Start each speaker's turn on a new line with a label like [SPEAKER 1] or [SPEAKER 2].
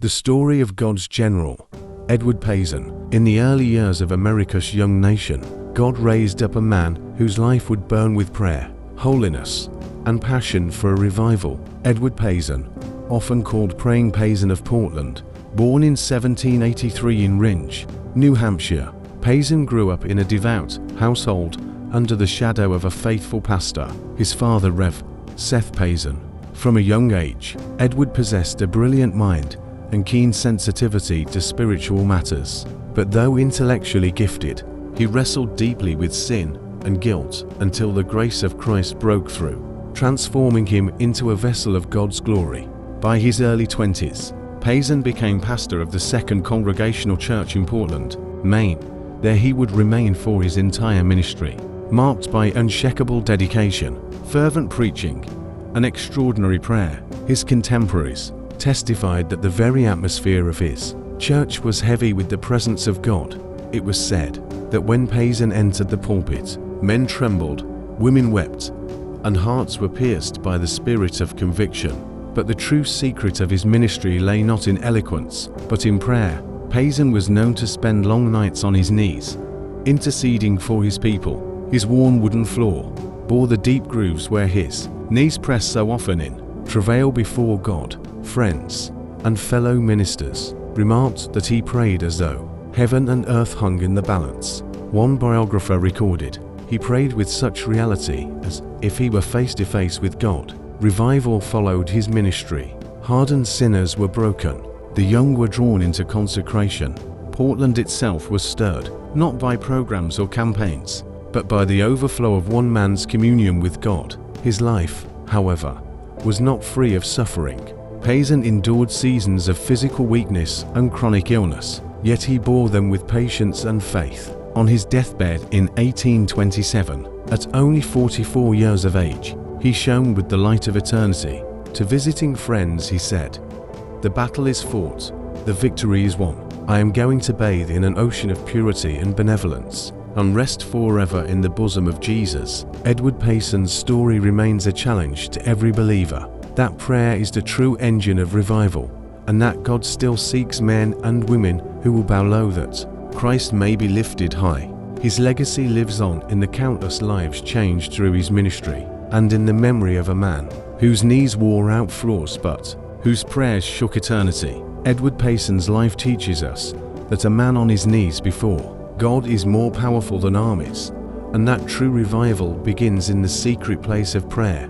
[SPEAKER 1] The story of God's general, Edward Payson. In the early years of America's young nation, God raised up a man whose life would burn with prayer, holiness, and passion for a revival. Edward Payson, often called Praying Payson of Portland, born in 1783 in Rindge, New Hampshire, Payson grew up in a devout household under the shadow of a faithful pastor, his father Rev. Seth Payson. From a young age, Edward possessed a brilliant mind and keen sensitivity to spiritual matters. But though intellectually gifted, he wrestled deeply with sin and guilt until the grace of Christ broke through, transforming him into a vessel of God's glory. By his early 20s, Payson became pastor of the Second Congregational Church in Portland, Maine. There he would remain for his entire ministry, marked by unshakable dedication, fervent preaching, and extraordinary prayer. His contemporaries testified that the very atmosphere of his church was heavy with the presence of God. It was said that when Payson entered the pulpit, men trembled, women wept, and hearts were pierced by the spirit of conviction. But the true secret of his ministry lay not in eloquence, but in prayer. Payson was known to spend long nights on his knees, interceding for his people. His worn wooden floor bore the deep grooves where his knees pressed so often in travail before God. Friends and fellow ministers remarked that he prayed as though heaven and earth hung in the balance. One biographer recorded, "He prayed with such reality as if he were face to face with God." Revival followed his ministry. Hardened sinners were broken. The young were drawn into consecration. Portland itself was stirred, not by programs or campaigns, but by the overflow of one man's communion with God. His life, however, was not free of suffering. Payson endured seasons of physical weakness and chronic illness, yet he bore them with patience and faith. On his deathbed in 1827, at only 44 years of age, he shone with the light of eternity. To visiting friends he said, "The battle is fought, the victory is won. I am going to bathe in an ocean of purity and benevolence, and rest forever in the bosom of Jesus." Edward Payson's story remains a challenge to every believer, that prayer is the true engine of revival, and that God still seeks men and women who will bow low that Christ may be lifted high. His legacy lives on in the countless lives changed through his ministry, and in the memory of a man whose knees wore out floors but whose prayers shook eternity. Edward Payson's life teaches us that a man on his knees before God is more powerful than armies, and that true revival begins in the secret place of prayer.